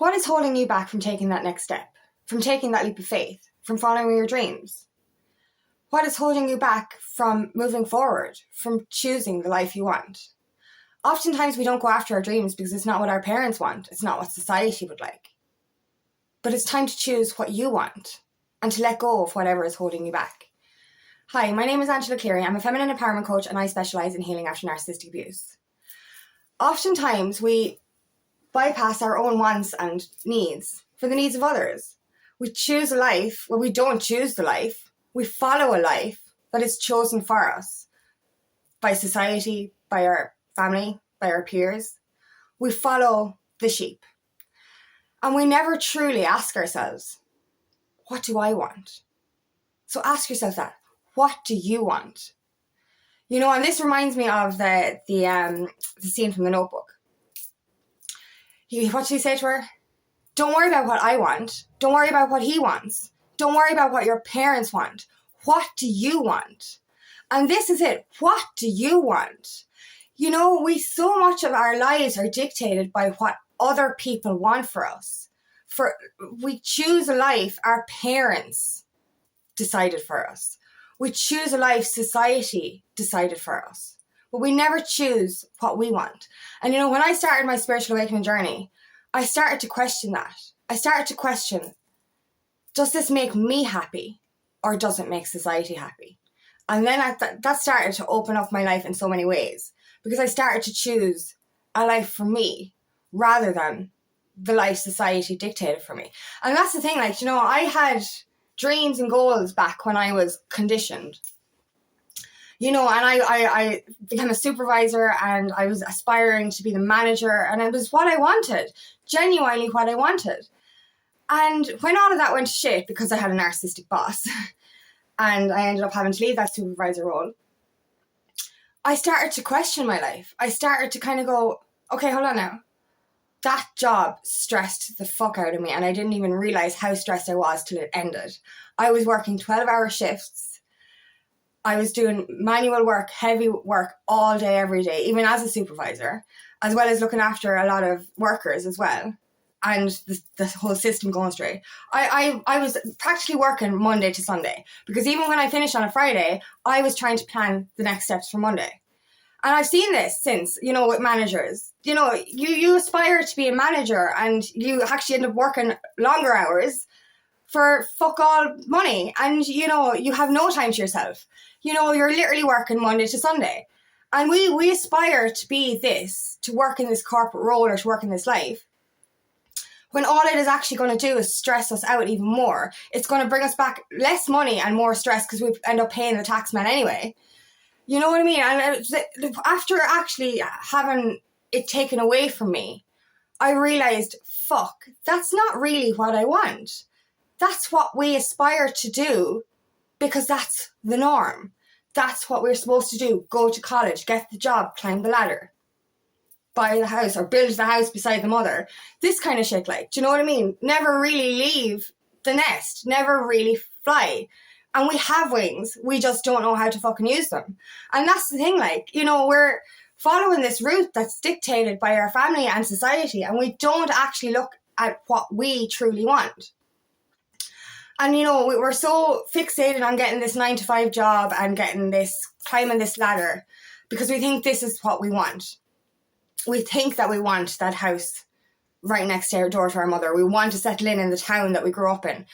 What is holding you back from taking that next step, from taking that leap of faith, from following your dreams? What is holding you back from moving forward, from choosing the life you want? Oftentimes we don't go after our dreams because it's not what our parents want. It's not what society would like. But it's time to choose what you want and to let go of whatever is holding you back. Hi, my name is Angela Cleary. I'm a feminine empowerment coach and I specialise in healing after narcissistic abuse. Oftentimes we bypass our own wants and needs for the needs of others. We choose a life, well, we don't choose the life. We follow a life that is chosen for us by society, by our family, by our peers. We follow the sheep. And we never truly ask ourselves, what do I want? So ask yourself that. What do you want? You know, and this reminds me of the scene from The Notebook. What did he say to her? Don't worry about what I want. Don't worry about what he wants. Don't worry about what your parents want. What do you want? And this is it. What do you want? You know, so much of our lives are dictated by what other people want for us. We choose a life our parents decided for us. We choose a life society decided for us. But we never choose what we want. And you know, when I started my spiritual awakening journey, I started to question that. I started to question, does this make me happy or does it make society happy? And then that started to open up my life in so many ways because I started to choose a life for me rather than the life society dictated for me. And that's the thing, like, you know, I had dreams and goals back when I was conditioned. You know, and I became a supervisor and I was aspiring to be the manager and it was what I wanted, genuinely what I wanted. And when all of that went to shit because I had a narcissistic boss and I ended up having to leave that supervisor role, I started to question my life. I started to kind of go, okay, hold on now. That job stressed the fuck out of me and I didn't even realize how stressed I was till it ended. I was working 12-hour shifts. I was doing manual work, heavy work all day, every day, even as a supervisor, as well as looking after a lot of workers as well. And the whole system going straight. I was practically working Monday to Sunday because even when I finished on a Friday, I was trying to plan the next steps for Monday. And I've seen this since, you know, with managers. You know, you aspire to be a manager and you actually end up working longer hours for fuck all money. And, you know, you have no time to yourself. You know, you're literally working Monday to Sunday. And we aspire to be this, to work in this corporate role or to work in this life, when all it is actually going to do is stress us out even more. It's going to bring us back less money and more stress because we end up paying the tax man anyway. You know what I mean? And after actually having it taken away from me, I realised, fuck, that's not really what I want. That's what we aspire to do because that's the norm. That's what we're supposed to do. Go to college, get the job, climb the ladder, buy the house or build the house beside the mother. This kind of shit, like, do you know what I mean? Never really leave the nest, never really fly. And we have wings, we just don't know how to fucking use them. And that's the thing, like, you know, we're following this route that's dictated by our family and society and we don't actually look at what we truly want. And, you know, we're so fixated on getting this 9-to-5 job and climbing this ladder because we think this is what we want. We think that we want that house right next to our door to our mother. We want to settle in the town that we grew up in.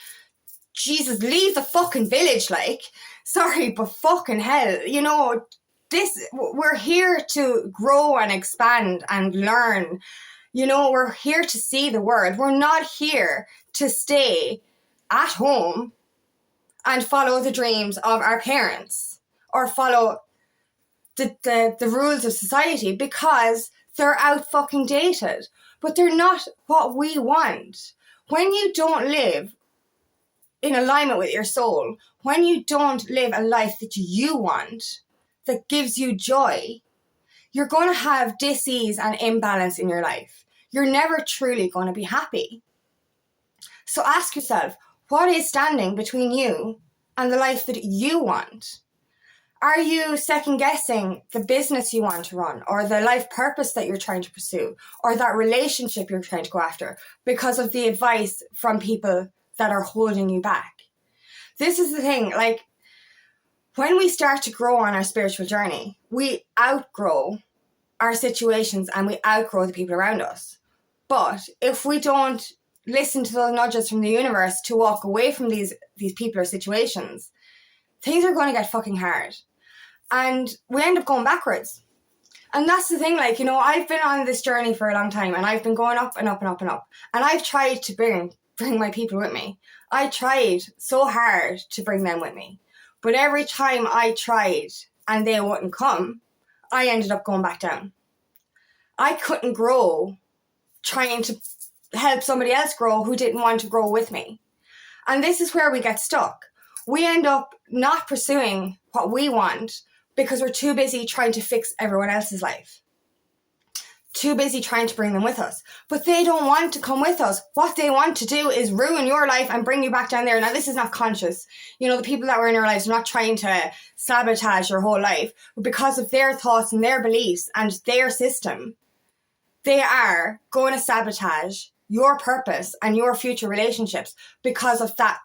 Jesus, leave the fucking village, like. Sorry, but fucking hell. You know, we're here to grow and expand and learn. You know, we're here to see the world. We're not here to stay at home and follow the dreams of our parents or follow the rules of society because they're out fucking dated. But they're not what we want. When you don't live in alignment with your soul, when you don't live a life that you want, that gives you joy, you're going to have dis-ease and imbalance in your life. You're never truly going to be happy. So ask yourself, what is standing between you and the life that you want? Are you second guessing the business you want to run, or the life purpose that you're trying to pursue, or that relationship you're trying to go after because of the advice from people that are holding you back? This is the thing, like, when we start to grow on our spiritual journey, we outgrow our situations and we outgrow the people around us. But if we don't listen to those nudges from the universe to walk away from these people or situations, things are going to get fucking hard. And we end up going backwards. And that's the thing, like, you know, I've been on this journey for a long time, and I've been going up and up and up and up. And I've tried to bring my people with me. I tried so hard to bring them with me. But every time I tried and they wouldn't come, I ended up going back down. I couldn't grow trying to help somebody else grow who didn't want to grow with me. And this is where we get stuck. We end up not pursuing what we want because we're too busy trying to fix everyone else's life. Too busy trying to bring them with us. But they don't want to come with us. What they want to do is ruin your life and bring you back down there. Now, this is not conscious. You know, the people that were in your lives are not trying to sabotage your whole life. But because of their thoughts and their beliefs and their system, they are going to sabotage your purpose and your future relationships because of that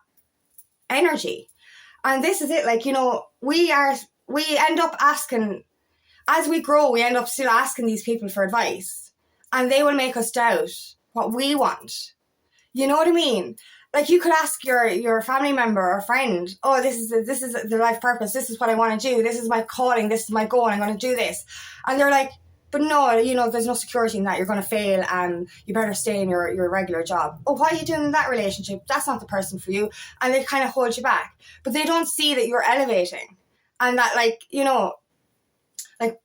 energy. And this is it. Like, you know, we end up asking, as we grow, we end up still asking these people for advice, and they will make us doubt what we want. You know what I mean? Like, you could ask your family member or friend, oh, this is the life purpose. This is what I want to do. This is my calling. This is my goal. I'm going to do this. And they're like, but no, you know, there's no security in that. You're going to fail, and you better stay in your regular job. Oh, what are you doing in that relationship? That's not the person for you. And they kind of hold you back. But they don't see that you're elevating. And that, like, you know, like,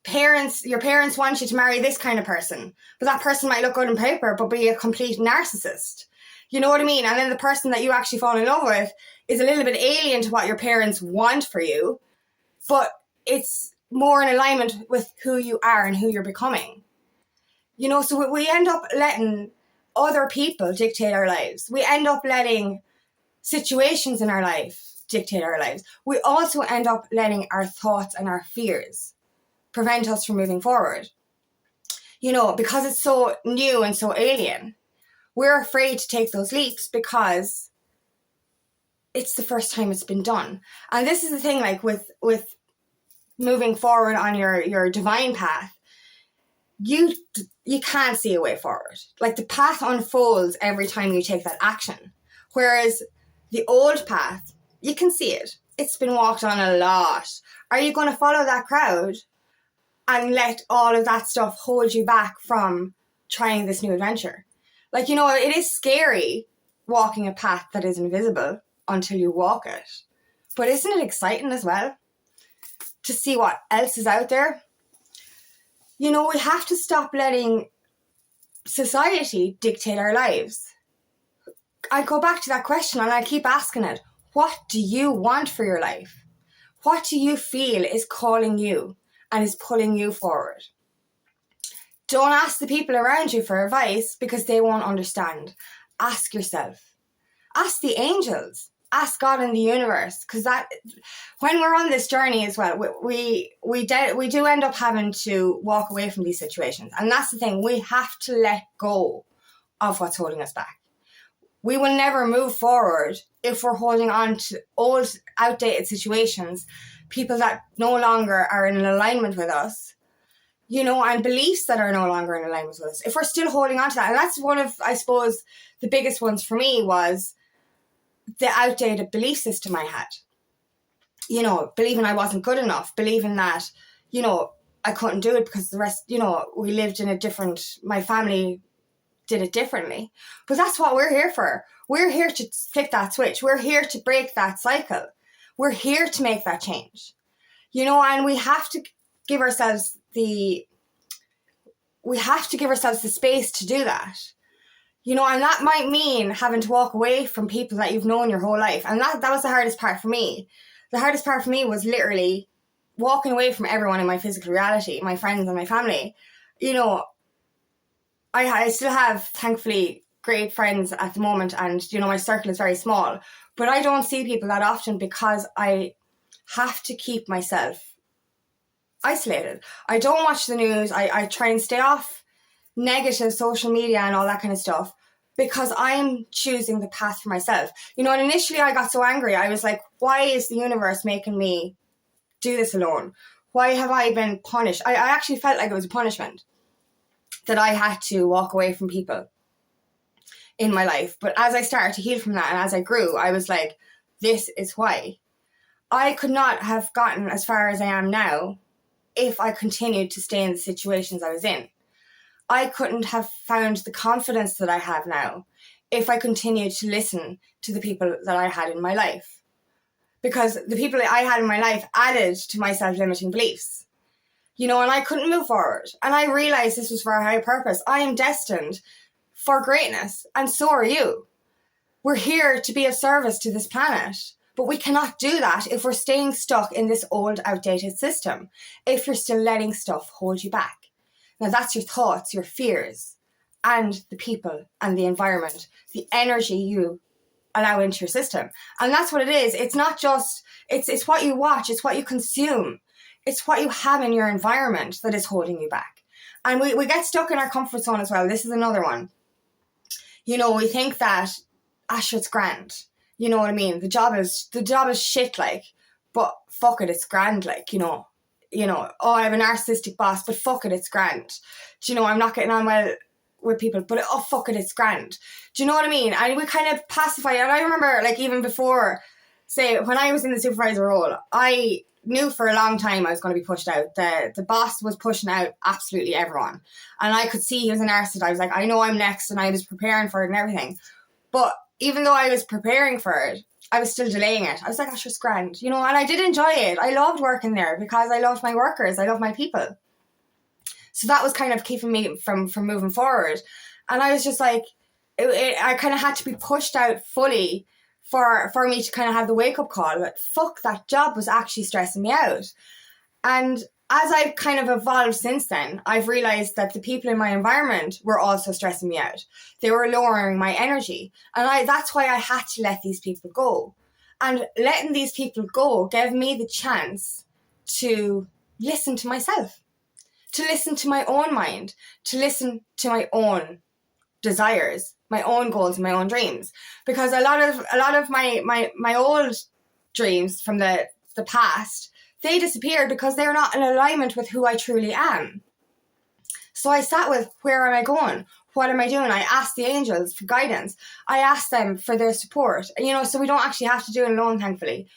your parents want you to marry this kind of person, but that person might look good on paper but be a complete narcissist. You know what I mean? And then the person that you actually fall in love with is a little bit alien to what your parents want for you, but it's more in alignment with who you are and who you're becoming. You know, so we end up letting other people dictate our lives. We end up letting situations in our life dictate our lives. We also end up letting our thoughts and our fears prevent us from moving forward. You know, because it's so new and so alien, we're afraid to take those leaps because it's the first time it's been done. And this is the thing, like, with moving forward on your divine path, you can't see a way forward. Like, the path unfolds every time you take that action. Whereas the old path, you can see it. It's been walked on a lot. Are you going to follow that crowd and let all of that stuff hold you back from trying this new adventure? Like, you know, it is scary walking a path that is invisible until you walk it. But isn't it exciting as well to see what else is out there? You know, we have to stop letting society dictate our lives. I go back to that question and I keep asking it. What do you want for your life? What do you feel is calling you and is pulling you forward? Don't ask the people around you for advice because they won't understand. Ask yourself. Ask the angels. Ask God in the universe. Because that, when we're on this journey as well, we do end up having to walk away from these situations. And that's the thing. We have to let go of what's holding us back. We will never move forward if we're holding on to old, outdated situations, people that no longer are in alignment with us, you know, and beliefs that are no longer in alignment with us. If we're still holding on to that, and that's one of, I suppose, the biggest ones for me was the outdated belief system I had. You know, believing I wasn't good enough, believing that, you know, I couldn't do it because the rest, you know, we lived in a different, my family did it differently. But that's what we're here for. We're here to flip that switch. We're here to break that cycle. We're here to make that change. You know, and we have to give ourselves the space to do that. You know, and that might mean having to walk away from people that you've known your whole life. And that was the hardest part for me. The hardest part for me was literally walking away from everyone in my physical reality, my friends and my family. You know, I still have, thankfully, great friends at the moment, and, you know, my circle is very small. But I don't see people that often because I have to keep myself isolated. I don't watch the news. I try and stay off negative social media and all that kind of stuff, because I'm choosing the path for myself. You know, and initially I got so angry. I was like, why is the universe making me do this alone? Why have I been punished? I actually felt like it was a punishment that I had to walk away from people in my life. But as I started to heal from that and as I grew, I was like, this is why. I could not have gotten as far as I am now if I continued to stay in the situations I was in. I couldn't have found the confidence that I have now if I continued to listen to the people that I had in my life. Because the people that I had in my life added to my self-limiting beliefs. You know, and I couldn't move forward. And I realized this was for a higher purpose. I am destined for greatness, and so are you. We're here to be of service to this planet. But we cannot do that if we're staying stuck in this old, outdated system. If you're still letting stuff hold you back. Now that's your thoughts, your fears, and the people and the environment, the energy you allow into your system. And that's what it is. It's not just, it's what you watch, it's what you consume. It's what you have in your environment that is holding you back. And we get stuck in our comfort zone as well. This is another one. You know, we think that, sure, it's grand. You know what I mean? The job is shit, like, but fuck it, it's grand, like, you know, oh, I have a narcissistic boss, but fuck it, it's grand. Do you know, I'm not getting on well with people, but oh, fuck it, it's grand. Do you know what I mean? And we kind of pacify. And I remember, like, even before, say, when I was in the supervisor role, I knew for a long time I was going to be pushed out. The boss was pushing out absolutely everyone. And I could see he was a narcissist. I was like, I know I'm next, and I was preparing for it and everything. But even though I was preparing for it, I was still delaying it. I was like, it's grand, you know, and I did enjoy it. I loved working there because I loved my workers. I loved my people. So that was kind of keeping me from moving forward. And I was just like, I kind of had to be pushed out fully for me to kind of have the wake-up call that, fuck, that job was actually stressing me out. And as I've kind of evolved since then, I've realized that the people in my environment were also stressing me out. They were lowering my energy. And that's why I had to let these people go. And letting these people go gave me the chance to listen to myself, to listen to my own mind, to listen to my own desires, my own goals, and my own dreams. Because a lot of my old dreams from the past, they disappeared because they're not in alignment with who I truly am. So I sat with, where am I going? What am I doing? I asked the angels for guidance. I asked them for their support. You know, so we don't actually have to do it alone, thankfully.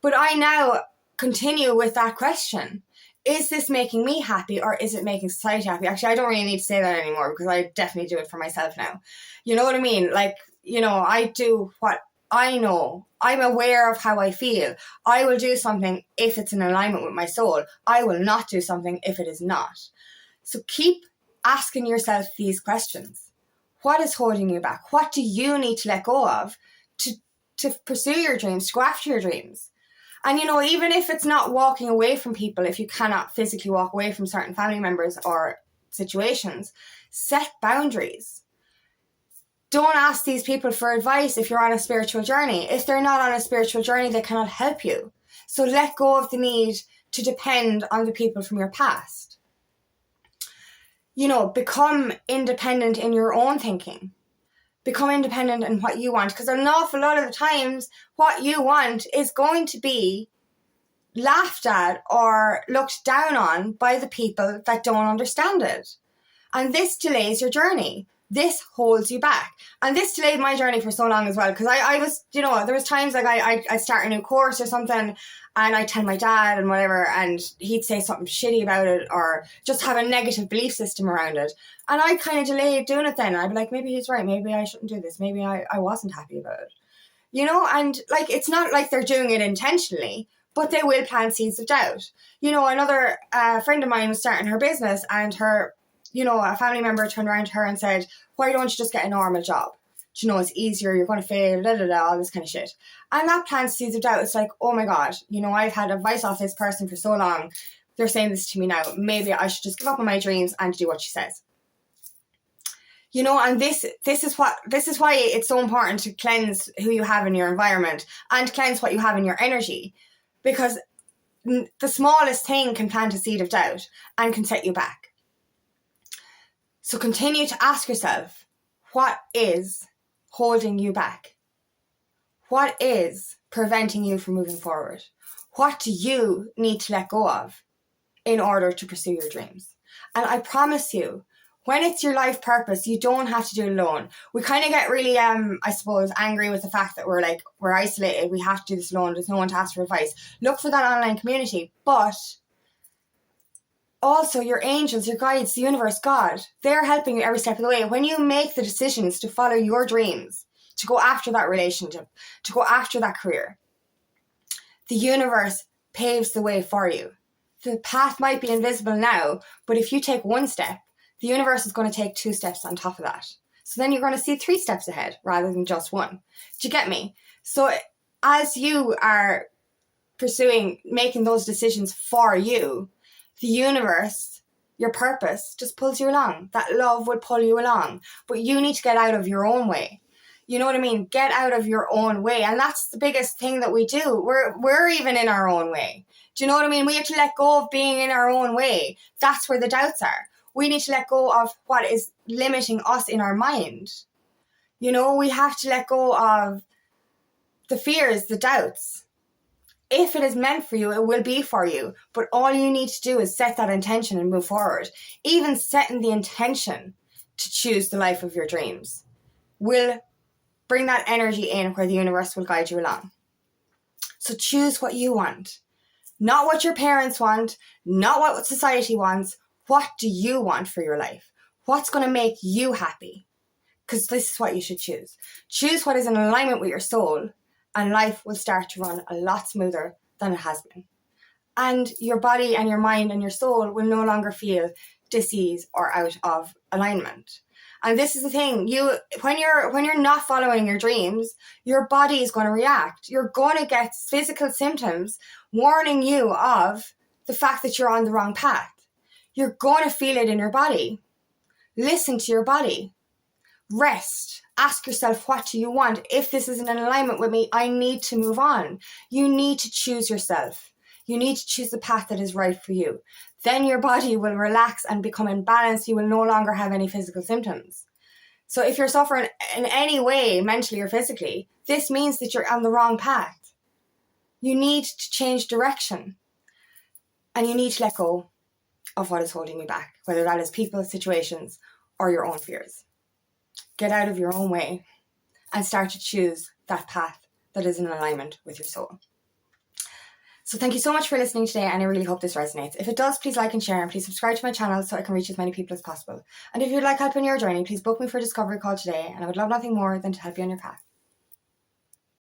But I now continue with that question. Is this making me happy, or is it making society happy? Actually, I don't really need to say that anymore, because I definitely do it for myself now. You know what I mean? Like, you know, I do what I know. I'm aware of how I feel. I will do something if it's in alignment with my soul. I will not do something if it is not. So keep asking yourself these questions. What is holding you back? What do you need to let go of to pursue your dreams, to go after your dreams? And, you know, even if it's not walking away from people, if you cannot physically walk away from certain family members or situations, set boundaries. Don't ask these people for advice if you're on a spiritual journey. If they're not on a spiritual journey, they cannot help you. So let go of the need to depend on the people from your past. You know, become independent in your own thinking. Become independent in what you want. Because an awful lot of the times, what you want is going to be laughed at or looked down on by the people that don't understand it. And this delays your journey. This holds you back. And this delayed my journey for so long as well. Because I was, you know, there was times like I'd start a new course or something, and I'd tell my dad and whatever, and he'd say something shitty about it or just have a negative belief system around it. And I kind of delayed doing it then. I'd be like, maybe he's right. Maybe I shouldn't do this. Maybe I wasn't happy about it. You know, and like, it's not like they're doing it intentionally, but they will plant seeds of doubt. You know, another friend of mine was starting her business, and her, you know, a family member turned around to her and said, why don't you just get a normal job? Do you know, it's easier, you're going to fail, all this kind of shit. And that plants seeds of doubt. It's like, oh my God, you know, I've had advice off this person for so long. They're saying this to me now. Maybe I should just give up on my dreams and do what she says. You know, and this is why it's so important to cleanse who you have in your environment and cleanse what you have in your energy. Because the smallest thing can plant a seed of doubt and can set you back. So continue to ask yourself, what is holding you back? What is preventing you from moving forward? What do you need to let go of in order to pursue your dreams? And I promise you, when it's your life purpose, you don't have to do it alone. We kind of get really, I suppose, angry with the fact that we're isolated. We have to do this alone. There's no one to ask for advice. Look for that online community. But also your angels, your guides, the universe, God, they're helping you every step of the way. When you make the decisions to follow your dreams, to go after that relationship, to go after that career, the universe paves the way for you. The path might be invisible now, but if you take one step, the universe is going to take 2 steps on top of that. So then you're going to see 3 steps ahead rather than just one. Do you get me? So as you are pursuing, making those decisions for you, the universe, your purpose, just pulls you along. That love would pull you along. But you need to get out of your own way. You know what I mean? Get out of your own way. And that's the biggest thing that we do. We're even in our own way. Do you know what I mean? We have to let go of being in our own way. That's where the doubts are. We need to let go of what is limiting us in our mind. You know, we have to let go of the fears, the doubts. If it is meant for you, it will be for you. But all you need to do is set that intention and move forward. Even setting the intention to choose the life of your dreams will bring that energy in where the universe will guide you along. So choose what you want. Not what your parents want, not what society wants. What do you want for your life? What's going to make you happy? Because this is what you should choose. Choose what is in alignment with your soul, and life will start to run a lot smoother than it has been. And your body and your mind and your soul will no longer feel dis-ease or out of alignment. And this is the thing, when you're not following your dreams, your body is going to react. You're going to get physical symptoms warning you of the fact that you're on the wrong path. You're going to feel it in your body. Listen to your body. Rest. Ask yourself, what do you want? If this isn't in alignment with me, I need to move on. You need to choose yourself. You need to choose the path that is right for you. Then your body will relax and become in balance. You will no longer have any physical symptoms. So if you're suffering in any way, mentally or physically, this means that you're on the wrong path. You need to change direction. And you need to let go of what is holding you back, whether that is people, situations, or your own fears. Get out of your own way and start to choose that path that is in alignment with your soul. So thank you so much for listening today, and I really hope this resonates. If it does, please like and share, and please subscribe to my channel so I can reach as many people as possible. And if you'd like help in your journey, please book me for a discovery call today, and I would love nothing more than to help you on your path.